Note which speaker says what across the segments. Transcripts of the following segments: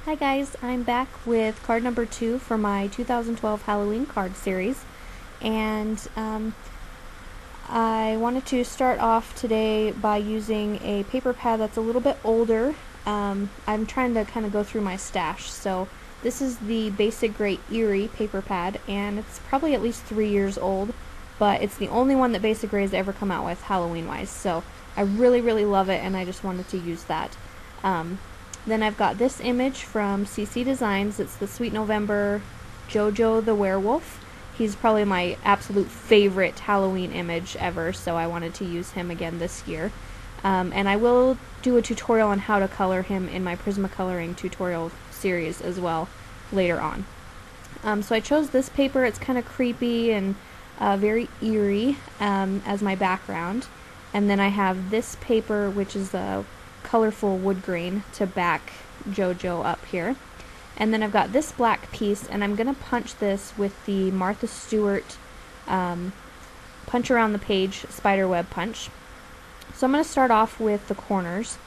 Speaker 1: Hi guys, I'm back with card number 2 for my 2012 Halloween card series, and I wanted to start off today by using a paper pad that's a little bit older. I'm trying to kind of go through my stash, so this is the Basic Gray Eerie paper pad, and it's probably at least 3 years old, but it's the only one that Basic Gray has ever come out with Halloween-wise, so I really love it, and I just wanted to use that. Then I've got this image from CC Designs. It's the Sweet November JoJo the Werewolf. He's probably my absolute favorite Halloween image ever, so I wanted to use him again this year. And I will do a tutorial on how to color him in my Prismacoloring tutorial series as well later on. So I chose this paper. It's kind of creepy and very eerie as my background. And then I have this paper, which is a colorful wood grain to back JoJo up here. And then I've got this black piece, and I'm going to punch this with the Martha Stewart punch around the page spiderweb punch. So I'm going to start off with the corners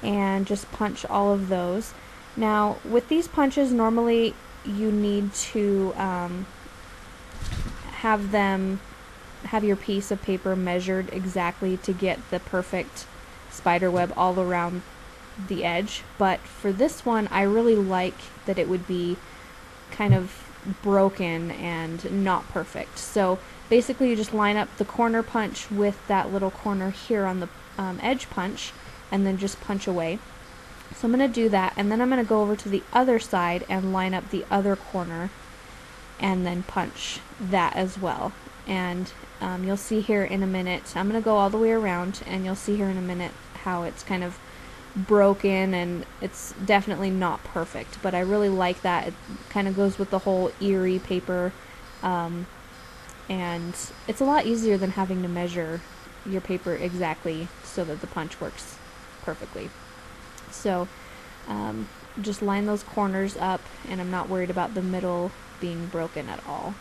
Speaker 1: and just punch all of those. Now with these punches, normally you need to have your piece of paper measured exactly to get the perfect spiderweb all around the edge, but for this one I really like that it would be kind of broken and not perfect. So basically you just line up the corner punch with that little corner here on the edge punch and then just punch away. So I'm going to do that, and then I'm going to go over to the other side and line up the other corner and then punch that as well. And you'll see here in a minute, I'm going to go all the way around, and you'll see here in a minute how it's kind of broken and it's definitely not perfect, but I really like that. It kind of goes with the whole eerie paper, and it's a lot easier than having to measure your paper exactly so that the punch works perfectly. So just line those corners up, and I'm not worried about the middle being broken at all.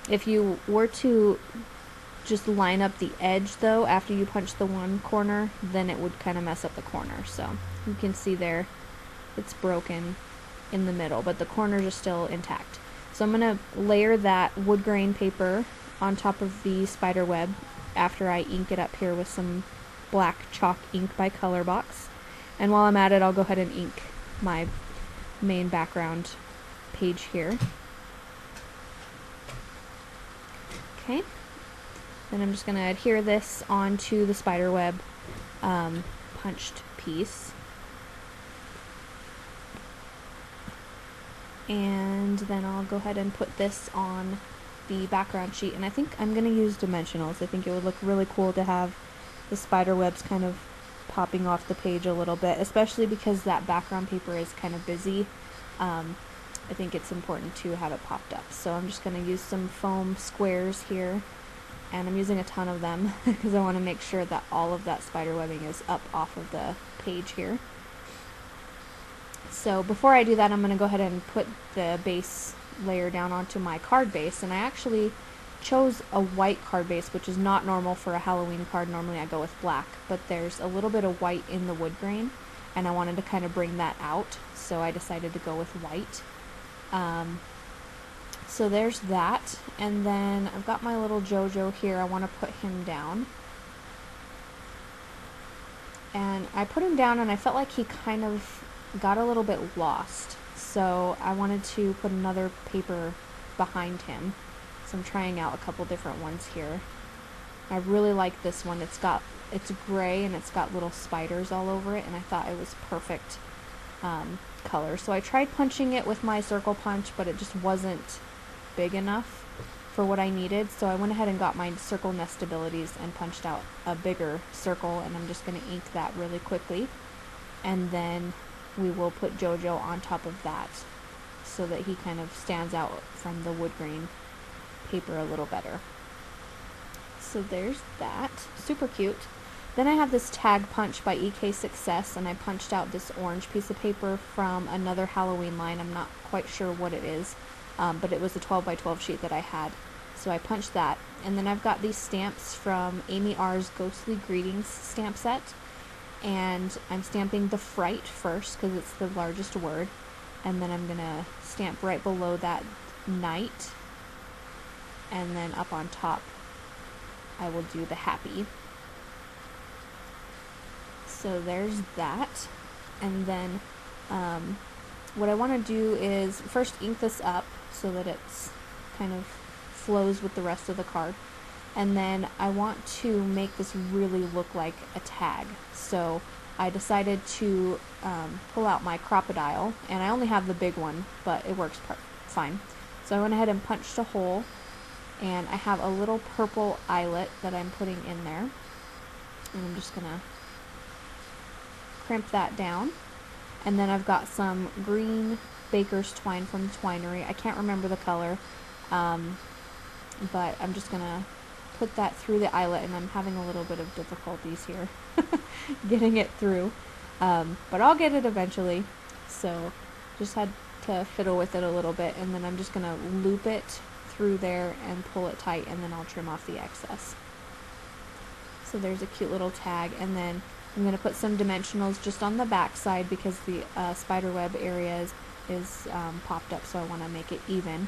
Speaker 1: If you were to just line up the edge though after you punch the one corner, then it would kind of mess up the corner. So you can see there it's broken in the middle, but the corners are still intact. So I'm going to layer that wood grain paper on top of the spider web after I ink it up here with some black chalk ink by Colorbox. And while I'm at it, I'll go ahead and ink my main background page here. Okay. Then I'm just going to adhere this onto the spiderweb punched piece. And then I'll go ahead and put this on the background sheet. And I think I'm going to use dimensionals. I think it would look really cool to have the spiderwebs kind of popping off the page a little bit, especially because that background paper is kind of busy. I think it's important to have it popped up. So I'm just going to use some foam squares here, and I'm using a ton of them because I want to make sure that all of that spider webbing is up off of the page here. So before I do that, I'm going to go ahead and put the base layer down onto my card base, and I actually chose a white card base, which is not normal for a Halloween card. Normally I go with black, but there's a little bit of white in the wood grain, and I wanted to kind of bring that out, so I decided to go with white. So there's that, and then I've got my little JoJo here. I want to put him down, and I put him down and I felt like he kind of got a little bit lost, so I wanted to put another paper behind him. So I'm trying out a couple different ones here. I really like this one. It's gray and it's got little spiders all over it, and I thought it was perfect color. So I tried punching it with my circle punch, but it just wasn't big enough for what I needed. So I went ahead and got my circle nestabilities and punched out a bigger circle, and I'm just going to ink that really quickly. And then we will put JoJo on top of that so that he kind of stands out from the wood grain paper a little better. So there's that. Super cute. Then I have this tag punch by EK Success, and I punched out this orange piece of paper from another Halloween line. I'm not quite sure what it is, but it was a 12 by 12 sheet that I had. So I punched that. And then I've got these stamps from Amy R's Ghostly Greetings stamp set. and I'm stamping the Fright first because it's the largest word, and then I'm gonna stamp right below that Night, and then up on top I will do the Happy. So there's that. And then what I want to do is first ink this up so that it's kind of flows with the rest of the card. And then I want to make this really look like a tag. So I decided to pull out my Crop-A-Dile, and I only have the big one, but it works fine. So I went ahead and punched a hole, and I have a little purple eyelet that I'm putting in there. And I'm just gonna crimp that down. And then I've got some green baker's twine from the Twinery. I can't remember the color, but I'm just gonna put that through the eyelet, and I'm having a little bit of difficulties here getting it through, but I'll get it eventually. So just had to fiddle with it a little bit, and then I'm just gonna loop it through there and pull it tight, and then I'll trim off the excess. So there's a cute little tag, and then I'm going to put some dimensionals just on the back side because the spider web area is popped up, so I want to make it even.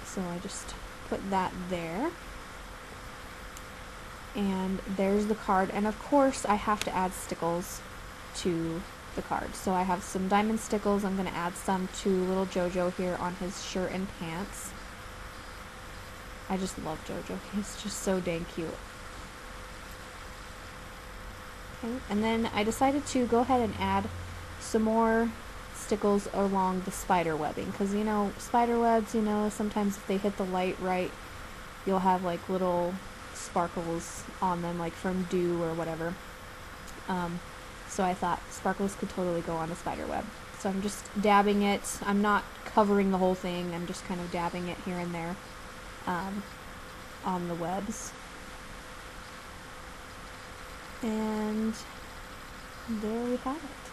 Speaker 1: So I just put that there. And there's the card, and of course I have to add stickles to the card. So I have some diamond stickles. I'm going to add some to little Jojo here on his shirt and pants. I just love Jojo. He's just so dang cute. Okay, and then I decided to go ahead and add some more stickles along the spider webbing, because you know, spider webs, you know, sometimes if they hit the light right, you'll have like little sparkles on them, like from dew or whatever. So I thought sparkles could totally go on a spider web. So I'm just dabbing it. I'm not covering the whole thing. I'm just kind of dabbing it here and there on the webs. And there we have it.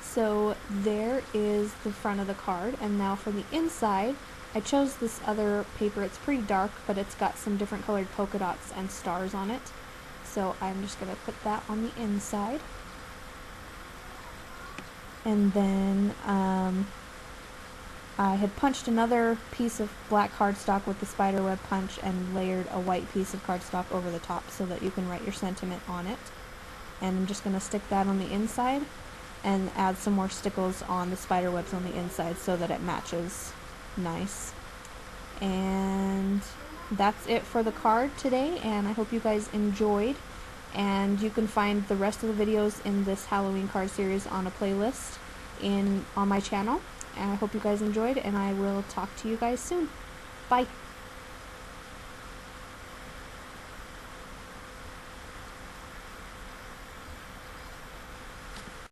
Speaker 1: So there is the front of the card, and now for the inside, I chose this other paper. It's pretty dark, but it's got some different colored polka dots and stars on it. So I'm just going to put that on the inside. And then I had punched another piece of black cardstock with the spiderweb punch and layered a white piece of cardstock over the top so that you can write your sentiment on it. And I'm just going to stick that on the inside and add some more stickles on the spiderwebs on the inside so that it matches nice. And that's it for the card today, and I hope you guys enjoyed. And you can find the rest of the videos in this Halloween card series on a playlist on my channel. And I hope you guys enjoyed, and I will talk to you guys soon. Bye!